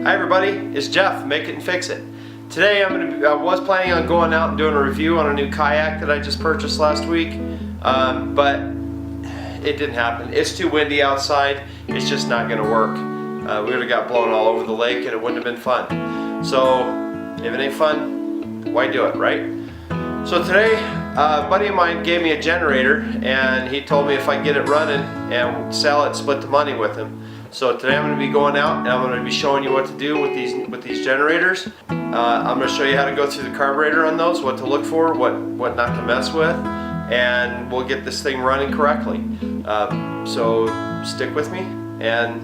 Hi everybody, it's Jeff, Make It and Fix It. Today I was planning on going out and doing a review on a new kayak that I just purchased last week, but it didn't happen. It's too windy outside, it's just not going to work. We would have got blown all over the lake and it wouldn't have been fun. So if it ain't fun, why do it, right? So today a buddy of mine gave me a generator and he told me if I get it running and sell it, split the money with him. So today I'm going to be going out and I'm going to be showing you what to do with these generators. I'm going to show you how to go through the carburetor on those, what to look for, what not to mess with, and we'll get this thing running correctly. So stick with me and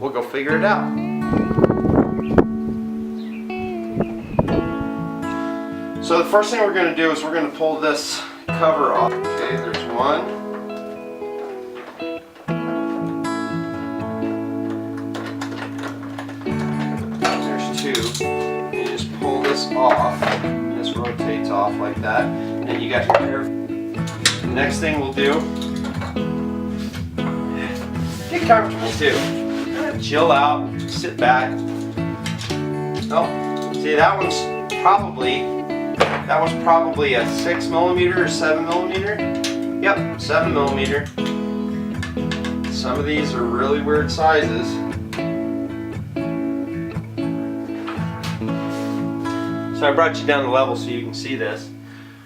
we'll go figure it out. So the first thing we're going to do is we're going to pull this cover off. Okay, there's one. And you just pull this off, and this rotates off like that, and you got your air. The next thing we'll do, get comfortable too. Kind of chill out, sit back. Oh, see that was probably a 6mm or 7mm. Yep, 7mm. Some of these are really weird sizes. So I brought you down the level so you can see this.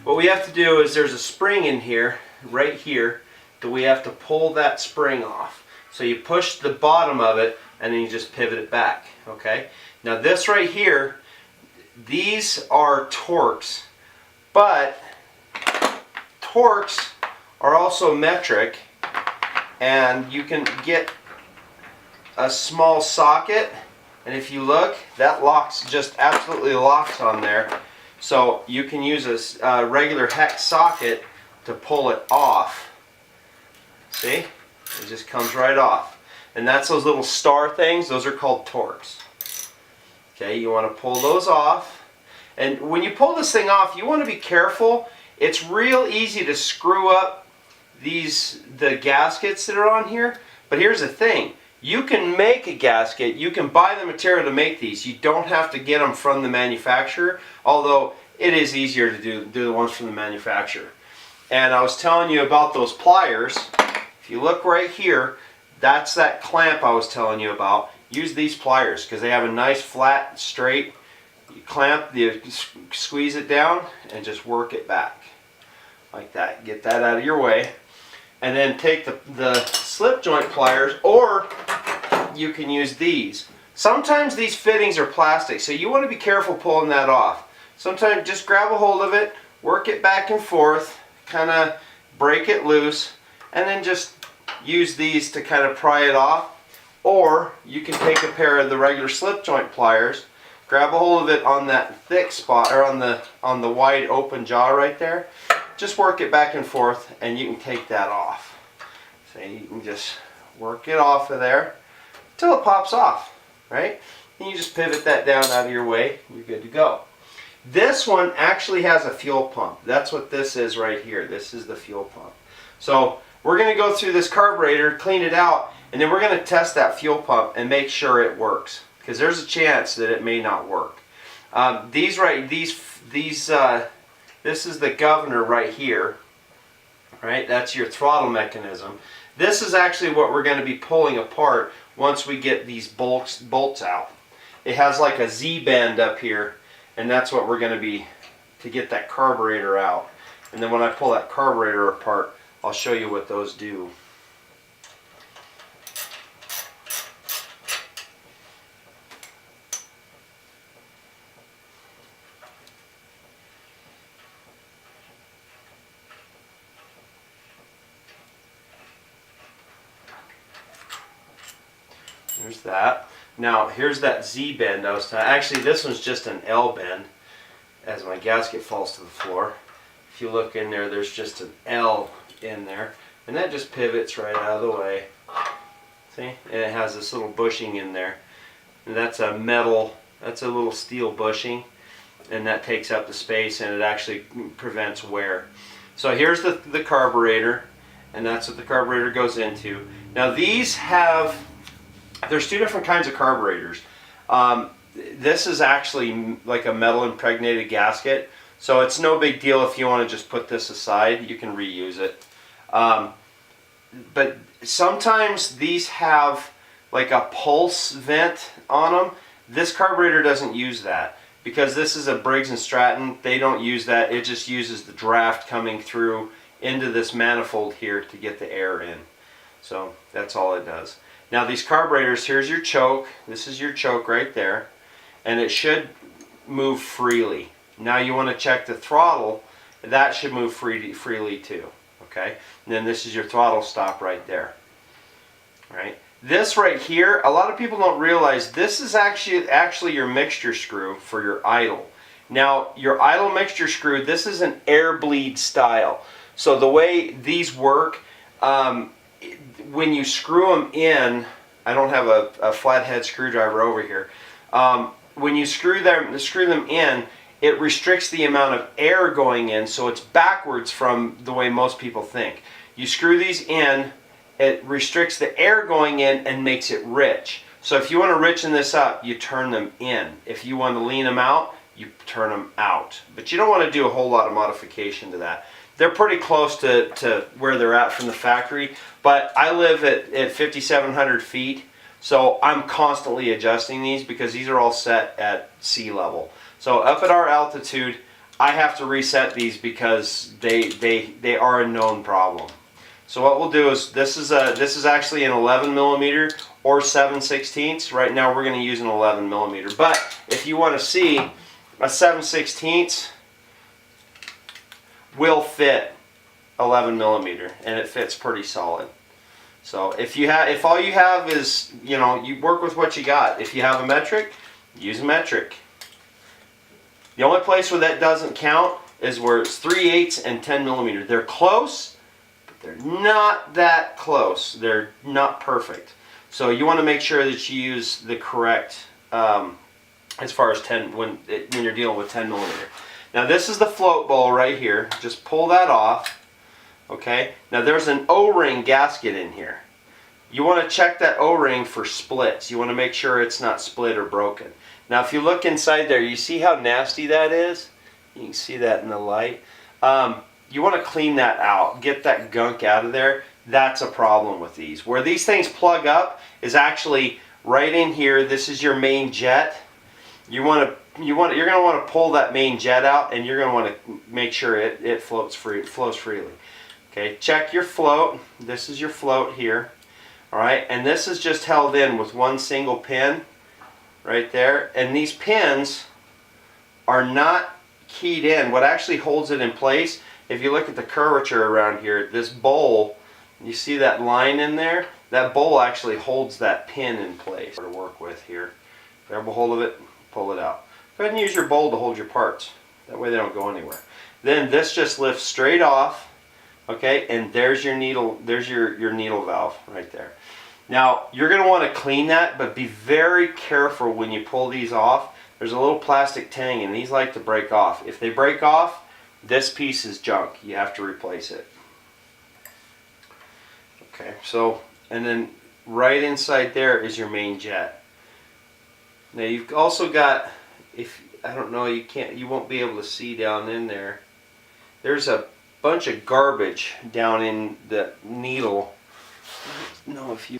What we have to do is there's a spring in here, right here, that we have to pull that spring off. So you push the bottom of it and then you just pivot it back. Okay. Now this right here, these are Torx, but Torx are also metric, and you can get a small socket. And if you look, that locks, just absolutely locks on there. So you can use a regular hex socket to pull it off. See? It just comes right off. And that's those little star things, those are called Torx. Okay, you want to pull those off. And when you pull this thing off, you want to be careful. It's real easy to screw up the gaskets that are on here. But here's the thing. You can make a gasket, you can buy the material to make these. You don't have to get them from the manufacturer, although it is easier to do the ones from the manufacturer. And I was telling you about those pliers. If you look right here, that's that clamp I was telling you about. Use these pliers because they have a nice flat, straight clamp. You squeeze it down and just work it back like that. Get that out of your way. And then take the slip joint pliers, or you can use these. Sometimes these fittings are plastic, so you want to be careful pulling that off. Sometimes just grab a hold of it, work it back and forth, kind of break it loose, and then just use these to kind of pry it off. Or you can take a pair of the regular slip joint pliers, grab a hold of it on that thick spot, or on the wide open jaw right there. Just work it back and forth and you can take that off. So you can just work it off of there until it pops off, right? And you just pivot that down out of your way, you're good to go. This one actually has a fuel pump. That's what this is right here. This is the fuel pump. So we're going to go through this carburetor, clean it out, and then we're going to test that fuel pump and make sure it works, because there's a chance that it may not work. This is the governor right here, right? That's your throttle mechanism. This is actually what we're going to be pulling apart once we get these bolts out. It has like a Z-bend up here, and that's what we're going to be to get that carburetor out. And then when I pull that carburetor apart, I'll show you what those do. There's that. Now here's that Z bend I was talking. Actually, this one's just an L bend as my gasket falls to the floor. If you look in there, there's just an L in there, and that just pivots right out of the way. See? And it has this little bushing in there, and that's a metal. That's a little steel bushing, and that takes up the space, and it actually prevents wear. So here's the carburetor, and that's what the carburetor goes into. Now these have, there's two different kinds of carburetors. This is actually like a metal impregnated gasket, so it's no big deal if you want to just put this aside. You can reuse it. But sometimes these have like a pulse vent on them. This carburetor doesn't use that because this is a Briggs & Stratton. They don't use that. It just uses the draft coming through into this manifold here to get the air in. So that's all it does. Now these carburetors, here's your choke. This is your choke right there. And it should move freely. Now you want to check the throttle. That should move freely too. Okay? And then this is your throttle stop right there. All right? This right here, a lot of people don't realize this is actually your mixture screw for your idle. Now, your idle mixture screw, this is an air bleed style. So the way these work, when you screw them in, I don't have a flathead screwdriver over here. When you screw them in, it restricts the amount of air going in, so it's backwards from the way most people think. You screw these in, it restricts the air going in and makes it rich. So if you want to richen this up, you turn them in. If you want to lean them out, you turn them out. But you don't want to do a whole lot of modification to that. They're pretty close to where they're at from the factory, but I live at 5,700 feet, so I'm constantly adjusting these because these are all set at sea level. So up at our altitude, I have to reset these because they are a known problem. So what we'll do is this is actually an 11 millimeter or 7/16. Right now we're going to use an 11 millimeter. But if you want to see, a 7/16 will fit 11 millimeter, and it fits pretty solid. So if all you have is, you work with what you got. If you have a metric, use a metric. The only place where that doesn't count is where it's 3/8 and 10 millimeter. They're close, but they're not that close. They're not perfect. So you want to make sure that you use the correct, as far as 10 when you're dealing with 10 millimeter. Now this is the float bowl right here. Just pull that off. Okay. Now there's an O-ring gasket in here. You want to check that O-ring for splits. You want to make sure it's not split or broken. Now if you look inside there, you see how nasty that is? You can see that in the light. You want to clean that out. Get that gunk out of there. That's a problem with these. Where these things plug up is actually right in here. This is your main jet. You're going to want to pull that main jet out, and you're going to want to make sure it flows freely. Okay, check your float. This is your float here. All right, and this is just held in with one single pin right there. And these pins are not keyed in. What actually holds it in place, if you look at the curvature around here, this bowl, you see that line in there? That bowl actually holds that pin in place to work with here. Grab a hold of it, pull it out. Go ahead and use your bowl to hold your parts. That way they don't go anywhere. Then this just lifts straight off, okay, and there's your needle, there's your needle valve right there. Now you're going to want to clean that, but be very careful when you pull these off. There's a little plastic tang, and these like to break off. If they break off, this piece is junk. You have to replace it. Okay, so, and then right inside there is your main jet. Now you've also got, I don't know, you won't be able to see down in there. There's a bunch of garbage down in the needle. I don't know if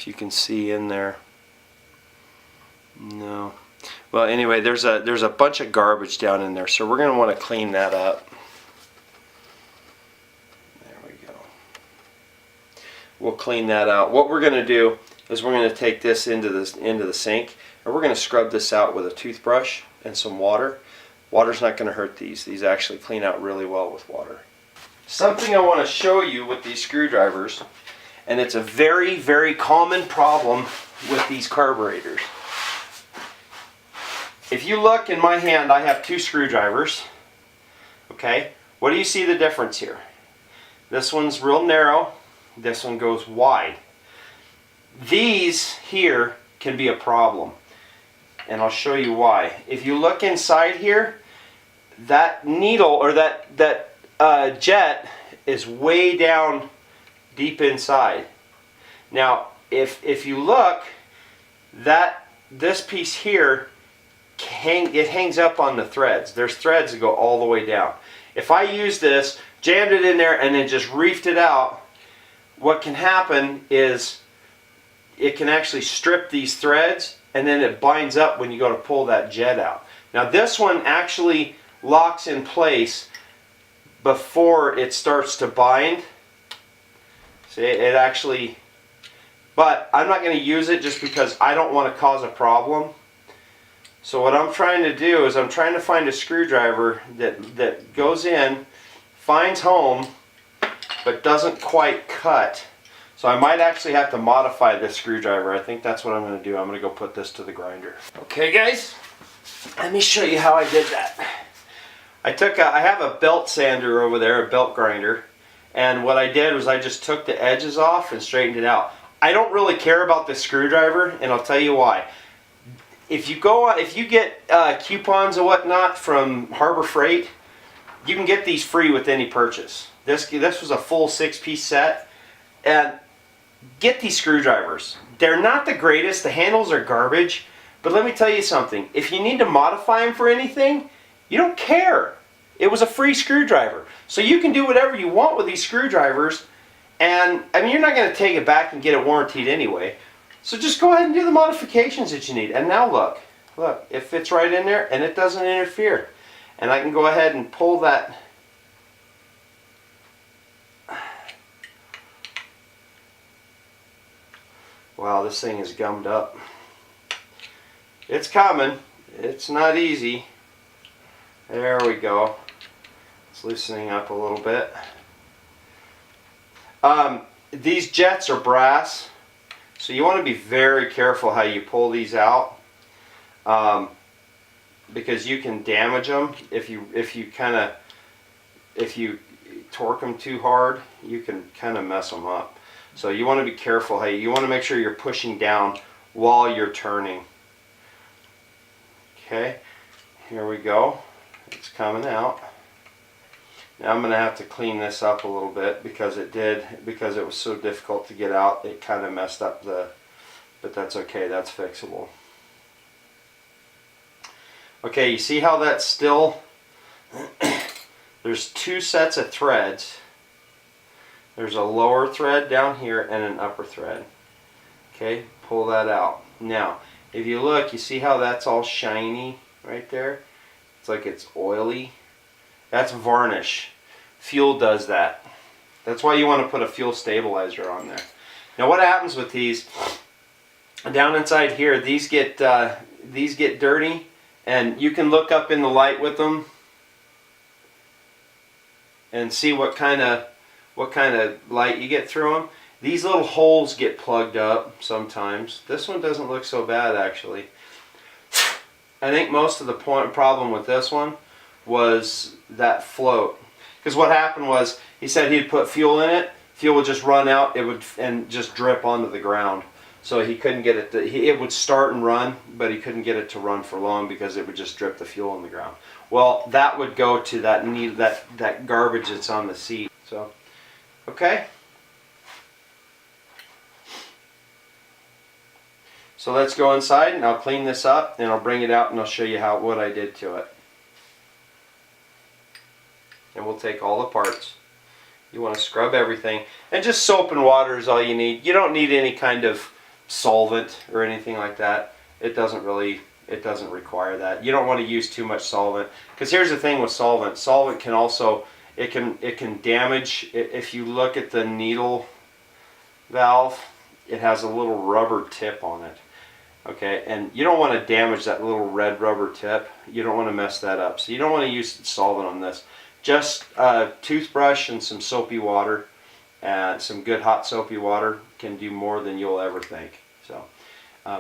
you can see in there. No. Well, anyway, there's a bunch of garbage down in there, so we're going to want to clean that up. There we go. We'll clean that out. What we're going to do is we're going to take this into the sink, and we're going to scrub this out with a toothbrush and some water. Water's not going to hurt these. These actually clean out really well with water. Something I want to show you with these screwdrivers, and it's a very, very common problem with these carburetors. If you look in my hand, I have two screwdrivers. Okay, what do you see the difference here? This one's real narrow, this one goes wide. These here can be a problem, and I'll show you why. If you look inside here, that needle or that jet is way down deep inside. Now, if you look, this piece here, it hangs up on the threads. There's threads that go all the way down. If I use this, jammed it in there, and then just reefed it out, what can happen is it can actually strip these threads, and then it binds up when you go to pull that jet out. Now this one actually locks in place before it starts to bind. See, it actually, but I'm not going to use it just because I don't want to cause a problem. So what I'm trying to do is I'm trying to find a screwdriver that goes in, finds home, but doesn't quite cut. So I might actually have to modify this screwdriver. I think that's what I'm going to do. I'm going to go put this to the grinder. Okay guys, let me show you how I did that. I have a belt sander over there, a belt grinder, and what I did was I just took the edges off and straightened it out. I don't really care about the screwdriver, and I'll tell you why. If you get coupons and whatnot from Harbor Freight, you can get these free with any purchase. This was a full 6-piece set, and get these screwdrivers. They're not the greatest. The handles are garbage, but let me tell you something. If you need to modify them for anything, you don't care. It was a free screwdriver, so you can do whatever you want with these screwdrivers. And I mean, you're not going to take it back and get it warranted anyway. So just go ahead and do the modifications that you need. And now look, it fits right in there and it doesn't interfere. And I can go ahead and pull that. Wow, this thing is gummed up. It's coming. It's not easy. There we go. It's loosening up a little bit. These jets are brass. So you want to be very careful how you pull these out, because you can damage them if you torque them too hard. You can kind of mess them up. So you want to be careful how you want to make sure you're pushing down while you're turning. Okay, here we go. It's coming out. Now I'm going to have to clean this up a little bit because it was so difficult to get out. It kind of messed up but that's okay, that's fixable. Okay, you see how that's still, there's 2 sets of threads. There's a lower thread down here and an upper thread. Okay, pull that out. Now, if you look, you see how that's all shiny right there? It's like it's oily. That's varnish. Fuel does that. That's why you want to put a fuel stabilizer on there. Now what happens with these, down inside here, these get dirty, and you can look up in the light with them and see what kind of light you get through them. These little holes get plugged up sometimes. This one doesn't look so bad actually. I think most of the problem with this one was that float. Because what happened was, he said he'd put fuel in it, fuel would just run out, and just drip onto the ground. So he couldn't get it it would start and run, but he couldn't get it to run for long because it would just drip the fuel on the ground. Well, that would go to that garbage that's on the seat. So, okay. So let's go inside and I'll clean this up and I'll bring it out and I'll show you what I did to it. And we'll take all the parts. You want to scrub everything, and just soap and water is all you need. You don't need any kind of solvent or anything like that. It doesn't require that. You don't want to use too much solvent, because here's the thing with solvent. Solvent can also, it can damage. If you look at the needle valve, it has a little rubber tip on it. Okay, and you don't want to damage that little red rubber tip. You don't want to mess that up. So you don't want to use solvent on this. Just a toothbrush and some soapy water, and some good hot soapy water can do more than you'll ever think. So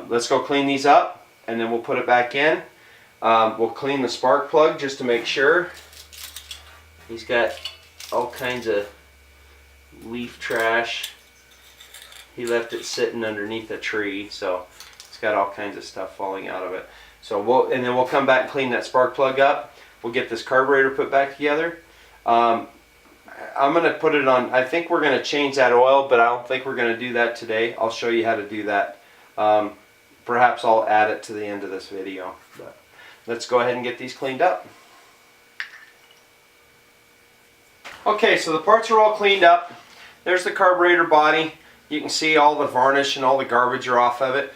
let's go clean these up, and then we'll put it back in. We'll clean the spark plug just to make sure. He's got all kinds of leaf trash. He left it sitting underneath a tree, so it's got all kinds of stuff falling out of it. So then we'll come back and clean that spark plug up. We'll get this carburetor put back together. I'm going to put it on, I think we're going to change that oil, but I don't think we're going to do that today. I'll show you how to do that. Perhaps I'll add it to the end of this video. But let's go ahead and get these cleaned up. Okay, so the parts are all cleaned up. There's the carburetor body. You can see all the varnish and all the garbage are off of it.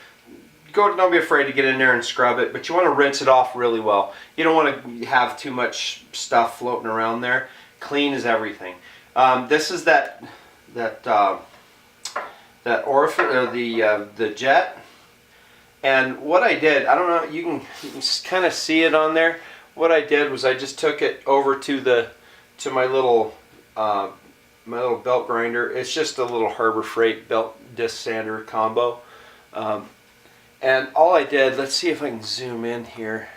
Don't be afraid to get in there and scrub it, but you want to rinse it off really well. You don't want to have too much stuff floating around there. Clean is everything. This is that orifice, or the jet. And what I did, I don't know, you can kind of see it on there. What I did was I just took it over to my little belt grinder. It's just a little Harbor Freight belt disc sander combo. And all I did, let's see if I can zoom in here.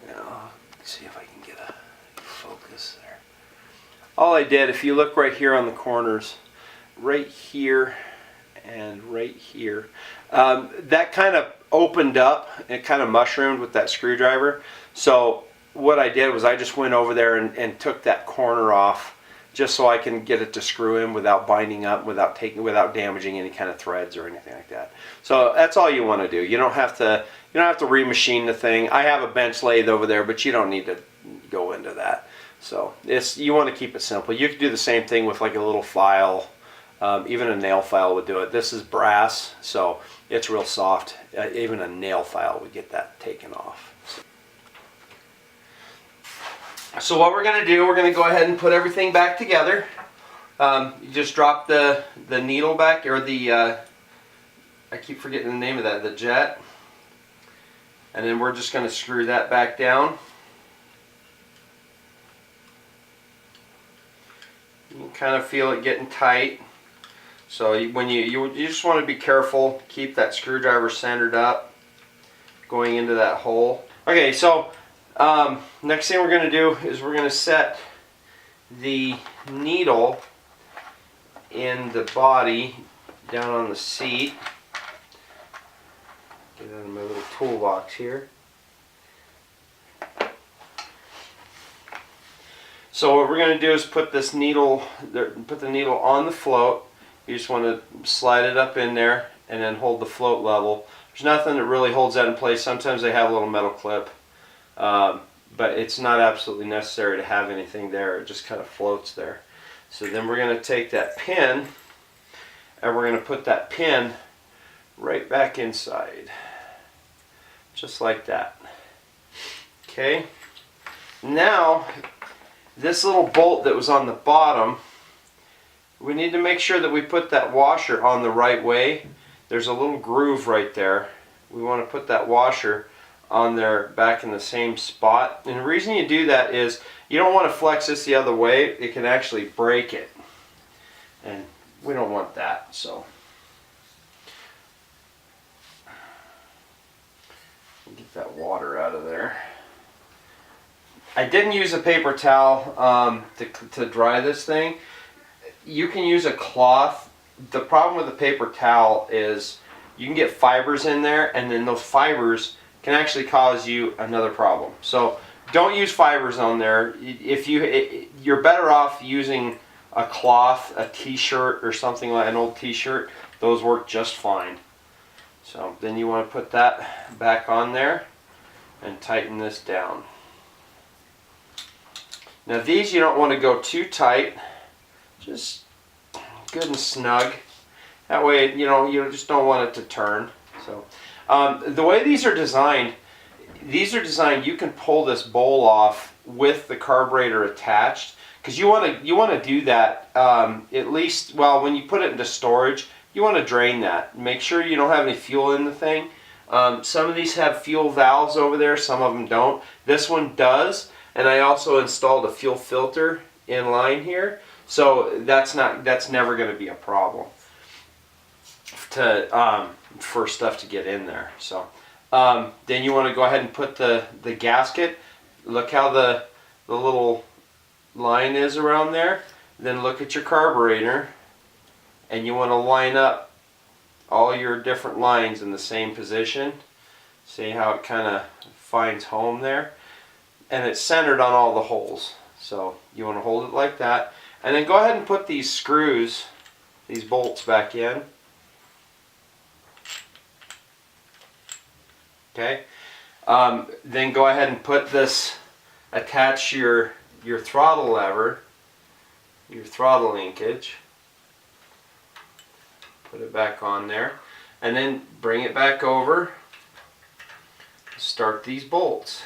Let's see if I can get a focus there. All I did, if you look right here on the corners, right here and right here, that kind of opened up. It kind of mushroomed with that screwdriver. So what I did was I just went over there and took that corner off, just so I can get it to screw in without binding up, without damaging any kind of threads or anything like that. So that's all you want to do. You don't have to remachine the thing. I have a bench lathe over there, but you don't need to go into that. So you want to keep it simple. You could do the same thing with like a little file. Even a nail file would do it. This is brass, so it's real soft. Even a nail file would get that taken off. So what we're going to do, we're going to go ahead and put everything back together. You just drop the needle back, or I keep forgetting the name of that, the jet. And then we're just going to screw that back down. You can kind of feel it getting tight. So when you just want to be careful, keep that screwdriver centered up going into that hole. Okay, so next thing we're going to do is we're going to set the needle in the body down on the seat. Get out of my little toolbox here. So what we're going to do is put the needle on the float. You just want to slide it up in there and then hold the float level. There's nothing that really holds that in place. Sometimes they have a little metal clip. But it's not absolutely necessary to have anything there. It just kind of floats there. So then we're going to take that pin and we're going to put that pin right back inside. Just like that. Okay. Now, this little bolt that was on the bottom, we need to make sure that we put that washer on the right way. There's a little groove right there. We want to put that washer on there back in the same spot. And the reason you do that is you don't want to flex this the other way. It can actually break it. And we don't want that. So get that water out of there. I didn't use a paper towel to dry this thing. You can use a cloth. The problem with a paper towel is you can get fibers in there, and then those fibers can actually cause you another problem. So don't use fibers on there. If you're better off using a cloth, a t-shirt or something like an old t-shirt. Those work just fine. So then you want to put that back on there and tighten this down. Now these you don't want to go too tight, just good and snug. That way you just don't want it to turn. So the way these are designed, you can pull this bowl off with the carburetor attached, because you want to do that at least, well, when you put it into storage, you want to drain that. Make sure you don't have any fuel in the thing. Some of these have fuel valves over there, some of them don't. This one does. And I also installed a fuel filter in line here, so that's never going to be a problem for stuff to get in there. So then you want to go ahead and put the gasket. Look how the little line is around there. Then look at your carburetor, and you want to line up all your different lines in the same position. See how it kind of finds home there? And it's centered on all the holes. So you want to hold it like that. And then go ahead and put these screws, these bolts back in. Okay. Then go ahead and put this, attach your throttle lever, your throttle linkage. Put it back on there. And then bring it back over. Start these bolts.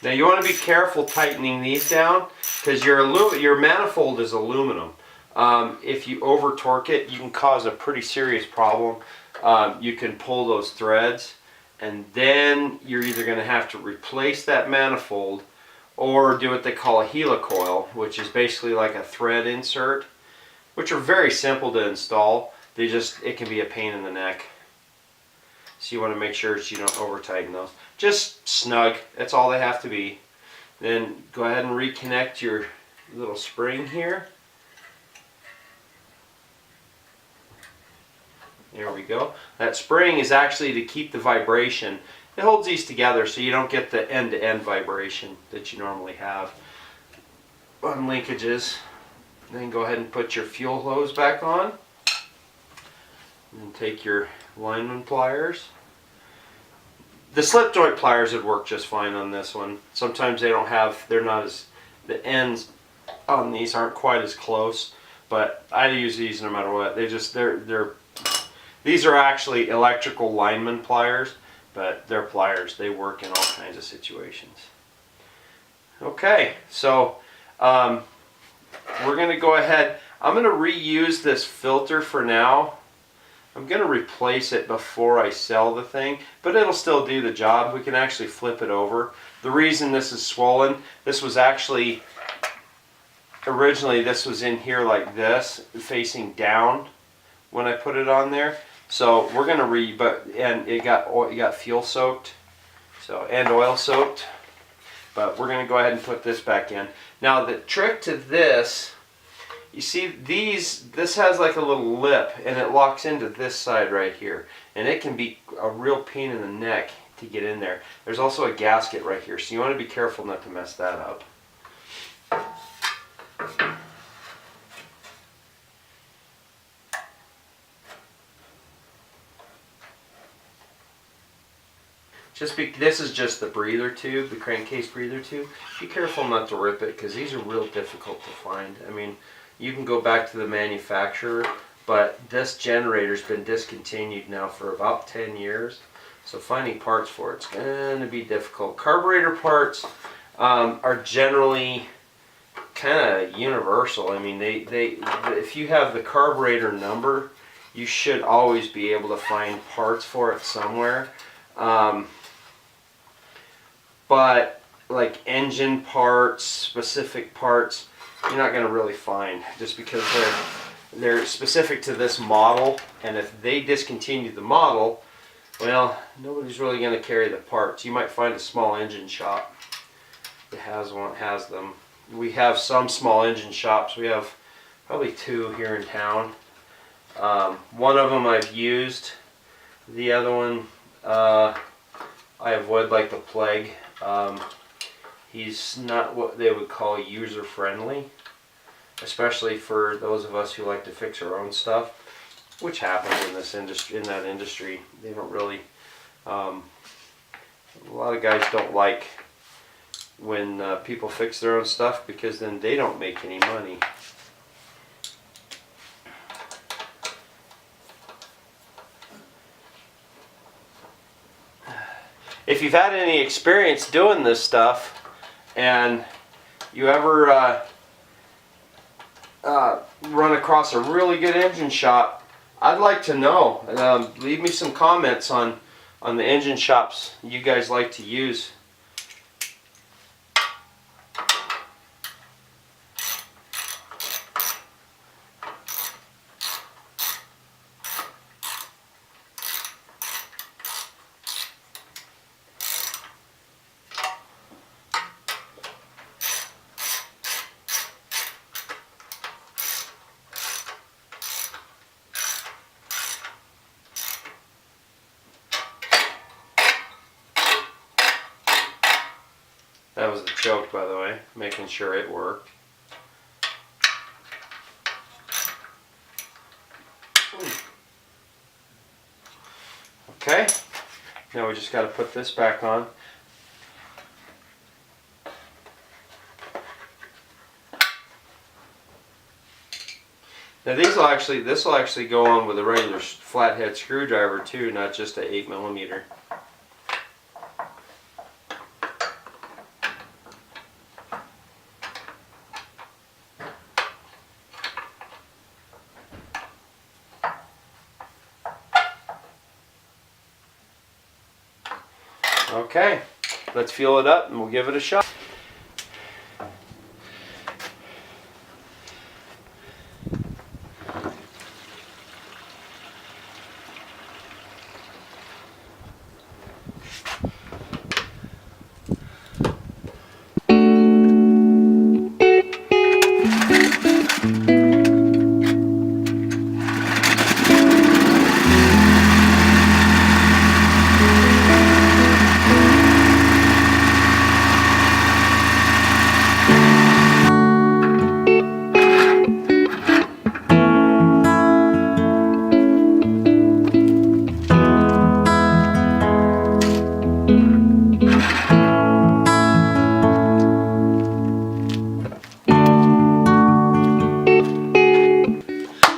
Now you want to be careful tightening these down because your manifold is aluminum. If you over torque it, you can cause a pretty serious problem. You can pull those threads, and then you're either going to have to replace that manifold or do what they call a helicoil, which is basically like a thread insert, which are very simple to install. It can be a pain in the neck. So you want to make sure that you don't over tighten those. Just snug, that's all they have to be. Then go ahead and reconnect your little spring here. There we go. That spring is actually to keep the vibration. It holds these together so you don't get the end-to-end vibration that you normally have on linkages. Then go ahead and put your fuel hose back on. And take your lineman pliers. The slip joint pliers would work just fine on this one. Sometimes the ends on these aren't quite as close, but I use these no matter what. These are actually electrical lineman pliers, but they're pliers. They work in all kinds of situations. Okay, so we're going to go ahead. I'm going to reuse this filter for now. I'm going to replace it before I sell the thing, but it'll still do the job. We can actually flip it over. The reason this is swollen, this was actually, originally this was in here like this, facing down when I put it on there. So we're going to and it got fuel soaked, and oil soaked. But we're going to go ahead and put this back in. Now the trick to this, you see this has like a little lip and it locks into this side right here. And it can be a real pain in the neck to get in there. There's also a gasket right here, so you want to be careful not to mess that up. This is just the breather tube, the crankcase breather tube. Be careful not to rip it because these are real difficult to find. I mean, you can go back to the manufacturer, but this generator's been discontinued now for about 10 years. So finding parts for it's going to be difficult. Carburetor parts are generally kind of universal. I mean, if you have the carburetor number, you should always be able to find parts for it somewhere. But like engine parts, specific parts, you're not going to really find just because they're specific to this model. And if they discontinue the model, well, nobody's really going to carry the parts. You might find a small engine shop that has them. We have some small engine shops. We have probably 2 here in town. One of them I've used. The other one I avoid like the plague. He's not what they would call user friendly, especially for those of us who like to fix our own stuff, which happens in this industry. In that industry, they don't really. A lot of guys don't like when people fix their own stuff because then they don't make any money. If you've had any experience doing this stuff and you ever run across a really good engine shop, I'd like to know. Leave me some comments on the engine shops you guys like to use. That was the choke, by the way, making sure it worked. Okay, now we just got to put this back on. Now this will actually go on with a regular flathead screwdriver too, not just a 8mm. Okay, let's fuel it up and we'll give it a shot.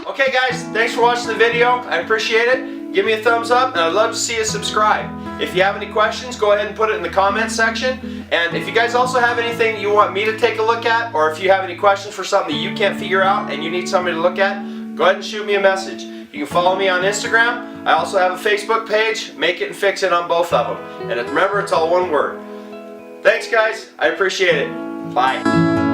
Okay guys, thanks for watching the video. I appreciate it. Give me a thumbs up and I'd love to see you subscribe. If you have any questions, go ahead and put it in the comments section. And if you guys also have anything you want me to take a look at, or if you have any questions for something that you can't figure out and you need somebody to look at, go ahead and shoot me a message. You can follow me on Instagram. I also have a Facebook page. Make it and fix it on both of them. And remember, it's all one word. Thanks guys, I appreciate it. Bye.